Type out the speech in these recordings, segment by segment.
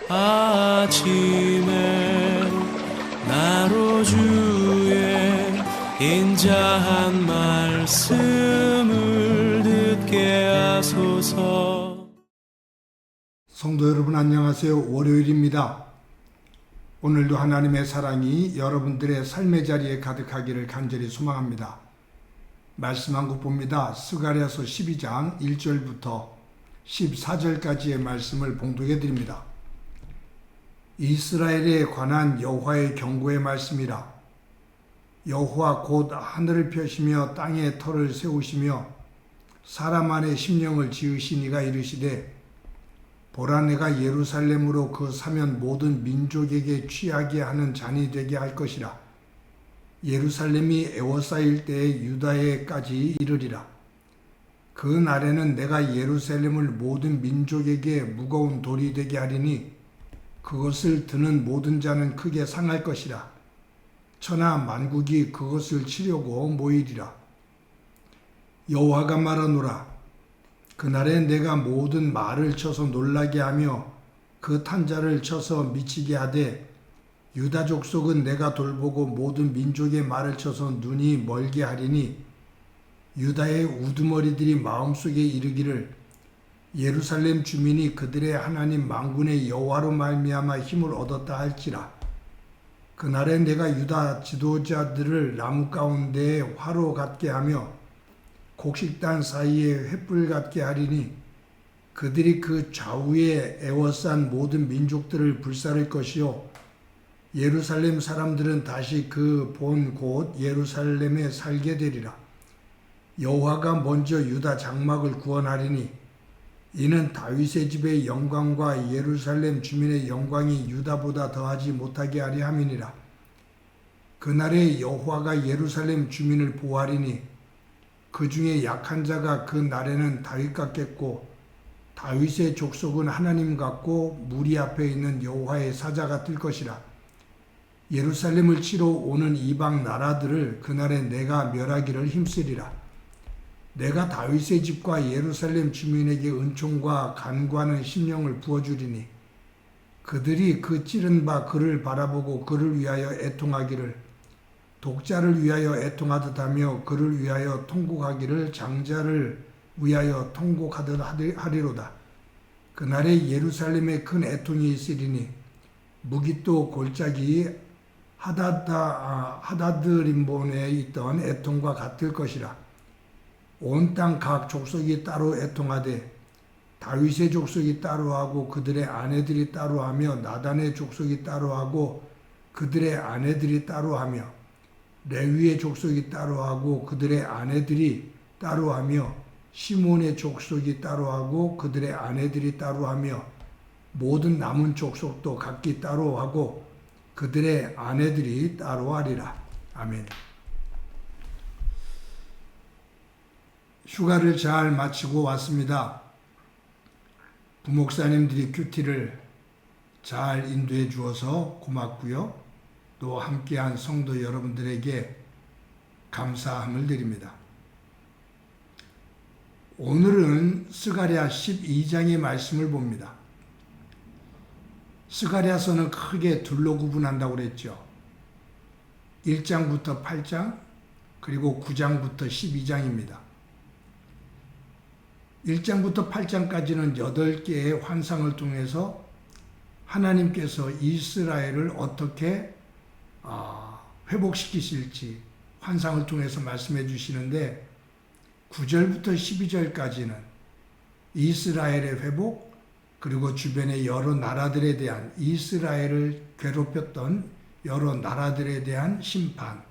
아침에 나로 주의 인자한 말씀을 듣게 하소서. 성도 여러분 안녕하세요. 월요일입니다. 오늘도 하나님의 사랑이 여러분들의 삶의 자리에 가득하기를 간절히 소망합니다. 말씀 한 곳 봅니다. 스가랴서 12장 1절부터 14절까지의 말씀을 봉독해 드립니다. 이스라엘에 관한 여호와의 경고의 말씀이라. 여호와 곧 하늘을 펴시며 땅에 터를 세우시며 사람 안에 심령을 지으시니가 이르시되 보라, 내가 예루살렘으로 그 사면 모든 민족에게 취하게 하는 잔이 되게 할 것이라. 예루살렘이 에워싸일 때에 유다에까지 이르리라. 그 날에는 내가 예루살렘을 모든 민족에게 무거운 돌이 되게 하리니 그것을 드는 모든 자는 크게 상할 것이라. 천하 만국이 그것을 치려고 모이리라. 여호와가 말하노라. 그날에 내가 모든 말을 쳐서 놀라게 하며 그 탄자를 쳐서 미치게 하되 유다 족속은 내가 돌보고 모든 민족의 말을 쳐서 눈이 멀게 하리니 유다의 우두머리들이 마음속에 이르기를 예루살렘 주민이 그들의 하나님 만군의 여호와로 말미암아 힘을 얻었다 할지라. 그날에 내가 유다 지도자들을 나무 가운데에 화로 같게 하며 곡식단 사이에 횃불 같게 하리니 그들이 그 좌우에 에워싼 모든 민족들을 불사를 것이요 예루살렘 사람들은 다시 그 본 곳 예루살렘에 살게 되리라. 여호와가 먼저 유다 장막을 구원하리니 이는 다윗의 집의 영광과 예루살렘 주민의 영광이 유다보다 더하지 못하게 하려 함이니라. 그날에 여호와가 예루살렘 주민을 보호하리니 그 중에 약한 자가 그 날에는 다윗 같겠고 다윗의 족속은 하나님 같고 무리 앞에 있는 여호와의 사자 같을 것이라. 예루살렘을 치러 오는 이방 나라들을 그날에 내가 멸하기를 힘쓰리라. 내가 다윗의 집과 예루살렘 주민에게 은총과 간구하는 심령을 부어주리니 그들이 그 찌른 바 그를 바라보고 그를 위하여 애통하기를 독자를 위하여 애통하듯 하며 그를 위하여 통곡하기를 장자를 위하여 통곡하듯 하리로다. 그날에 예루살렘에 큰 애통이 있으리니 무깃도 골짜기 하다드림본에 있던 애통과 같을 것이라. 온 땅 각 족속이 따로 애통하되 다윗의 족속이 따로 하고 그들의 아내들이 따로 하며 나단의 족속이 따로 하고 그들의 아내들이 따로 하며 레위의 족속이 따로 하고 그들의 아내들이 따로 하며 시몬의 족속이 따로 하고 그들의 아내들이 따로 하며 모든 남은 족속도 각기 따로 하고 그들의 아내들이 따로 하리라. 아멘. 휴가를 잘 마치고 왔습니다. 부목사님들이 큐티를 잘 인도해 주어서 고맙고요. 또 함께한 성도 여러분들에게 감사함을 드립니다. 오늘은 스가랴 12장의 말씀을 봅니다. 스가랴서는 크게 둘로 구분한다고 그랬죠. 1장부터 8장 그리고 9장부터 12장입니다. 1장부터 8장까지는 8개의 환상을 통해서 하나님께서 이스라엘을 어떻게 회복시키실지 환상을 통해서 말씀해 주시는데 9절부터 12절까지는 이스라엘의 회복 그리고 주변의 여러 나라들에 대한 이스라엘을 괴롭혔던 여러 나라들에 대한 심판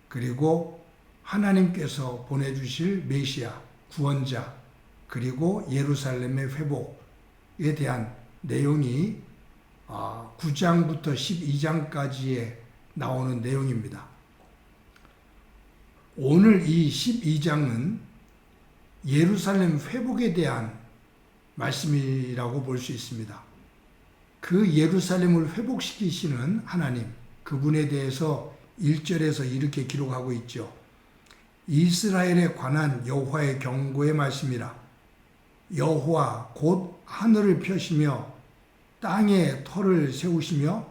그리고 하나님께서 보내주실 메시아 구원자 그리고 예루살렘의 회복에 대한 내용이 9장부터 12장까지에 나오는 내용입니다. 오늘 이 12장은 예루살렘 회복에 대한 말씀이라고 볼 수 있습니다. 그 예루살렘을 회복시키시는 하나님, 그분에 대해서 1절에서 이렇게 기록하고 있죠. 이스라엘에 관한 여호와의 경고의 말씀이라. 여호와 곧 하늘을 펴시며 땅에 터를 세우시며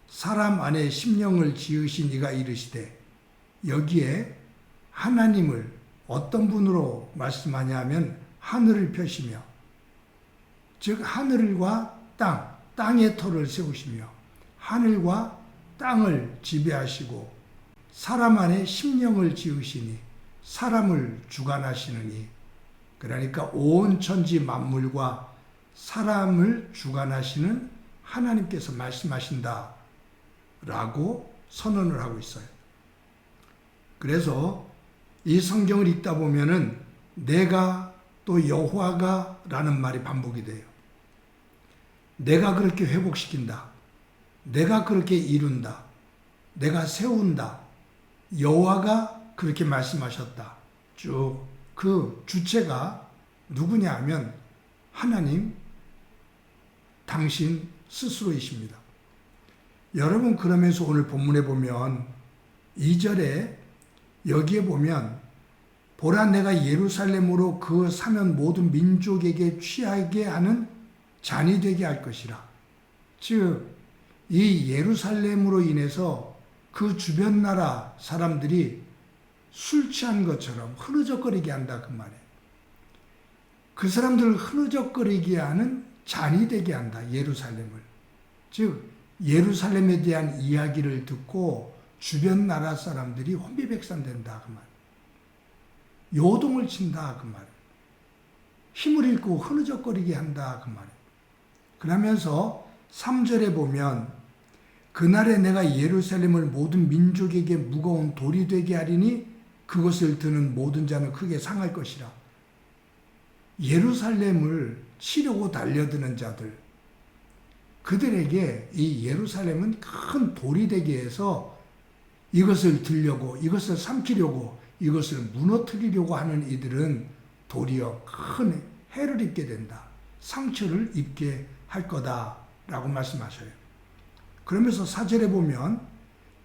사람 안에 심령을 지으신 이가 이르시되, 여기에 하나님을 어떤 분으로 말씀하냐 하면 하늘을 펴시며, 즉 하늘과 땅의 터를 세우시며 하늘과 땅을 지배하시고 사람 안에 심령을 지으시니 사람을 주관하시느니, 그러니까 온 천지 만물과 사람을 주관하시는 하나님께서 말씀하신다 라고 선언을 하고 있어요. 그래서 이 성경을 읽다 보면은 내가 또 여호와가 라는 말이 반복이 돼요. 내가 그렇게 회복시킨다. 내가 그렇게 이룬다. 내가 세운다. 여호와가 그렇게 말씀하셨다. 쭉 그 주체가 누구냐 하면 하나님, 당신 스스로이십니다. 여러분, 그러면서 오늘 본문에 보면 2절에 여기에 보면 보라, 내가 예루살렘으로 그 사는 모든 민족에게 취하게 하는 잔이 되게 할 것이라. 즉 이 예루살렘으로 인해서 그 주변 나라 사람들이 술 취한 것처럼 흐느적거리게 한다 그 말이에요. 그 사람들을 흐느적거리게 하는 잔이 되게 한다, 예루살렘을. 즉 예루살렘에 대한 이야기를 듣고 주변 나라 사람들이 혼비백산된다 그 말이에요. 요동을 친다 그 말이에요. 힘을 잃고 흐느적거리게 한다 그 말이에요. 그러면서 3절에 보면 그날에 내가 예루살렘을 모든 민족에게 무거운 돌이 되게 하리니 그것을 드는 모든 자는 크게 상할 것이라. 예루살렘을 치려고 달려드는 자들, 그들에게 이 예루살렘은 큰 돌이 되게 해서 이것을 들려고, 이것을 삼키려고, 이것을 무너뜨리려고 하는 이들은 도리어 큰 해를 입게 된다. 상처를 입게 할 거다라고 말씀하셔요. 그러면서 4절에 보면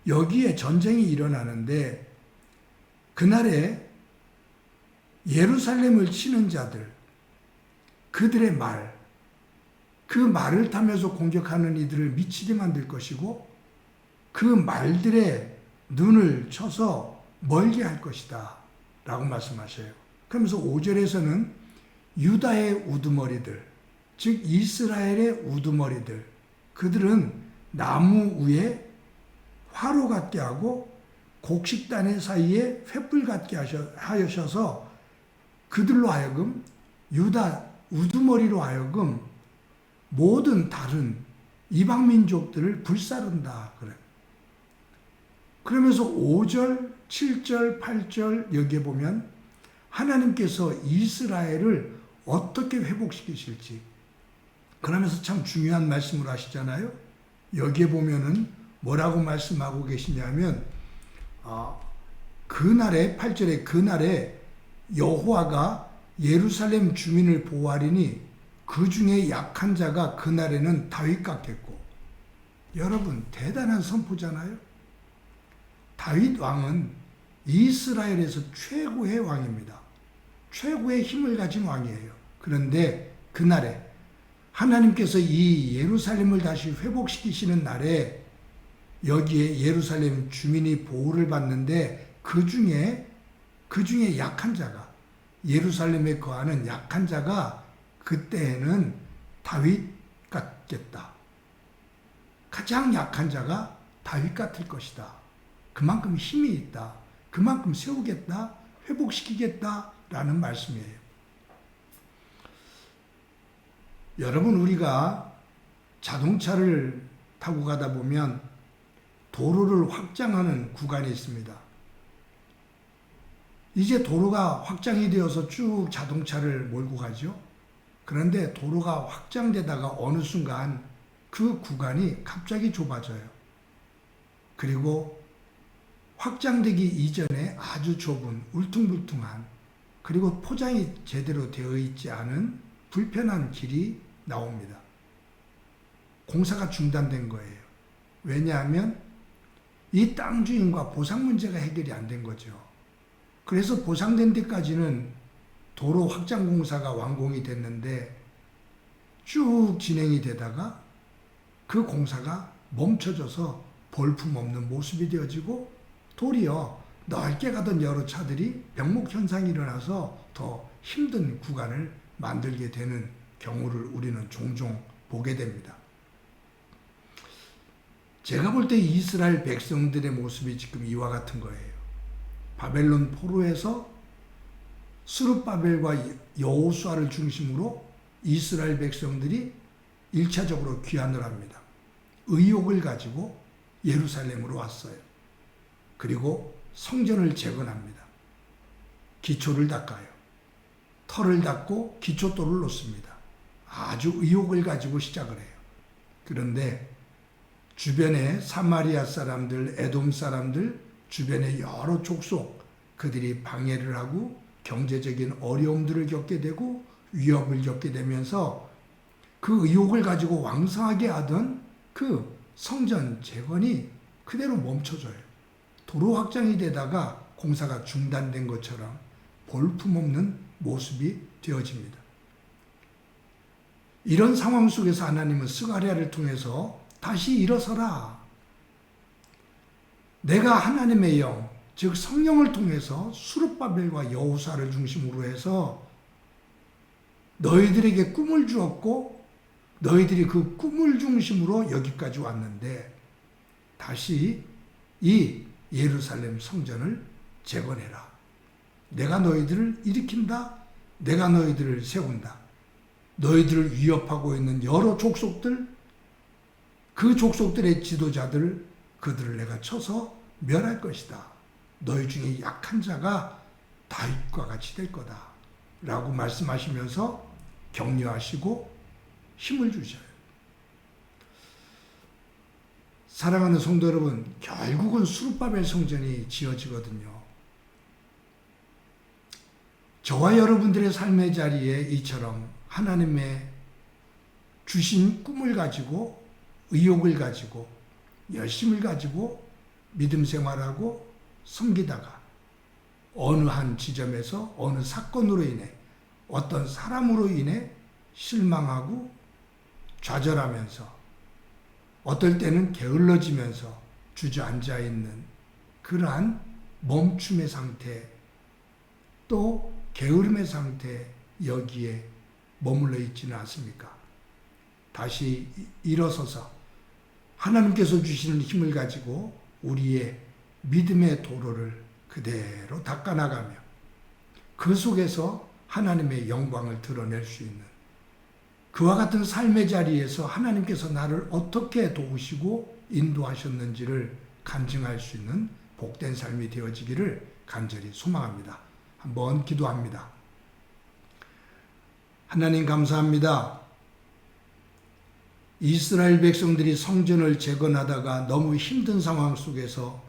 여기에 전쟁이 일어나는데 그날에 예루살렘을 치는 자들, 그들의 말, 그 말을 타면서 공격하는 이들을 미치게 만들 것이고 그 말들의 눈을 쳐서 멀게 할 것이다 라고 말씀하셔요. 그러면서 5절에서는 유다의 우두머리들, 즉 이스라엘의 우두머리들, 그들은 나무 위에 화로 같게 하고 곡식단의 사이에 횃불 같게 하셔서 그들로 하여금, 유다 우두머리로 하여금 모든 다른 이방민족들을 불사른다 그래. 그러면서 5절, 7절, 8절 여기에 보면 하나님께서 이스라엘을 어떻게 회복시키실지, 그러면서 참 중요한 말씀을 하시잖아요. 여기에 보면은 뭐라고 말씀하고 계시냐면 그날에 8절에 그날에 여호와가 예루살렘 주민을 보호하리니 그 중에 약한 자가 그날에는 다윗 같겠고. 여러분, 대단한 선포잖아요. 다윗 왕은 이스라엘에서 최고의 왕입니다. 최고의 힘을 가진 왕이에요. 그런데 그날에 하나님께서 이 예루살렘을 다시 회복시키시는 날에 여기에 예루살렘 주민이 보호를 받는데 그 중에 약한 자가, 예루살렘에 거하는 약한 자가 그때에는 다윗 같겠다. 가장 약한 자가 다윗 같을 것이다. 그만큼 힘이 있다. 그만큼 세우겠다. 회복시키겠다라는 말씀이에요. 여러분, 우리가 자동차를 타고 가다 보면 도로를 확장하는 구간이 있습니다. 이제 도로가 확장이 되어서 쭉 자동차를 몰고 가죠. 그런데 도로가 확장되다가 어느 순간 그 구간이 갑자기 좁아져요. 그리고 확장되기 이전에 아주 좁은 울퉁불퉁한, 그리고 포장이 제대로 되어 있지 않은 불편한 길이 나옵니다. 공사가 중단된 거예요. 왜냐하면 이 땅 주인과 보상 문제가 해결이 안 된 거죠. 그래서 보상된 데까지는 도로 확장 공사가 완공이 됐는데 쭉 진행이 되다가 그 공사가 멈춰져서 볼품없는 모습이 되어지고 도리어 넓게 가던 여러 차들이 병목 현상이 일어나서 더 힘든 구간을 만들게 되는 경우를 우리는 종종 보게 됩니다. 제가 볼 때 이스라엘 백성들의 모습이 지금 이와 같은 거예요. 바벨론 포로에서 스룹바벨과 여호수아를 중심으로 이스라엘 백성들이 1차적으로 귀환을 합니다. 의욕을 가지고 예루살렘으로 왔어요. 그리고 성전을 재건합니다. 기초를 닦아요. 터를 닦고 기초돌을 놓습니다. 아주 의욕을 가지고 시작을 해요. 그런데 주변에 사마리아 사람들, 에돔 사람들, 주변의 여러 족속, 그들이 방해를 하고 경제적인 어려움들을 겪게 되고 위협을 겪게 되면서 그 의욕을 가지고 왕성하게 하던 그 성전 재건이 그대로 멈춰져요. 도로 확장이 되다가 공사가 중단된 것처럼 볼품없는 모습이 되어집니다. 이런 상황 속에서 하나님은 스가랴를 통해서 다시 일어서라. 내가 하나님의 영, 즉 성령을 통해서 스룹바벨과 여호수아를 중심으로 해서 너희들에게 꿈을 주었고 너희들이 그 꿈을 중심으로 여기까지 왔는데 다시 이 예루살렘 성전을 재건해라. 내가 너희들을 일으킨다. 내가 너희들을 세운다. 너희들을 위협하고 있는 여러 족속들, 그 족속들의 지도자들, 그들을 내가 쳐서 멸할 것이다. 너희 중에 약한 자가 다윗과 같이 될 거다. 라고 말씀하시면서 격려하시고 힘을 주셔요. 사랑하는 성도 여러분, 결국은 스룹바벨 성전이 지어지거든요. 저와 여러분들의 삶의 자리에 이처럼 하나님의 주신 꿈을 가지고 의욕을 가지고 열심을 가지고 믿음 생활하고 섬기다가 어느 한 지점에서 어느 사건으로 인해 어떤 사람으로 인해 실망하고 좌절하면서 어떨 때는 게을러지면서 주저앉아 있는 그러한 멈춤의 상태, 또 게으름의 상태, 여기에 머물러 있지는 않습니까? 다시 일어서서 하나님께서 주시는 힘을 가지고 우리의 믿음의 도로를 그대로 닦아나가며 그 속에서 하나님의 영광을 드러낼 수 있는 그와 같은 삶의 자리에서 하나님께서 나를 어떻게 도우시고 인도하셨는지를 간증할 수 있는 복된 삶이 되어지기를 간절히 소망합니다. 한번 기도합니다. 하나님 감사합니다. 이스라엘 백성들이 성전을 재건하다가 너무 힘든 상황 속에서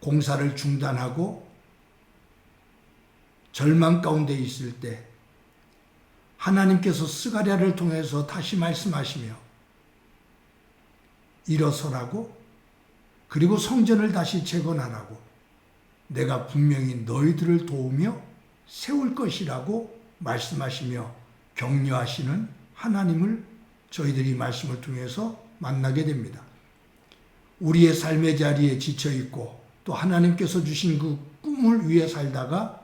공사를 중단하고 절망 가운데 있을 때 하나님께서 스가랴를 통해서 다시 말씀하시며 일어서라고, 그리고 성전을 다시 재건하라고, 내가 분명히 너희들을 도우며 세울 것이라고 말씀하시며 격려하시는 하나님을 저희들이 말씀을 통해서 만나게 됩니다. 우리의 삶의 자리에 지쳐있고 또 하나님께서 주신 그 꿈을 위해 살다가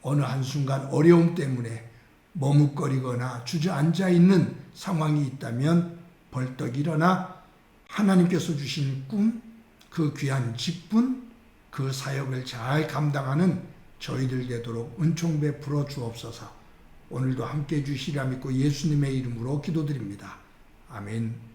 어느 한순간 어려움 때문에 머뭇거리거나 주저앉아 있는 상황이 있다면 벌떡 일어나 하나님께서 주신 꿈, 그 귀한 직분, 그 사역을 잘 감당하는 저희들 되도록 은총 베풀어 주옵소서. 오늘도 함께 해주시리라 믿고 예수님의 이름으로 기도드립니다. 아멘.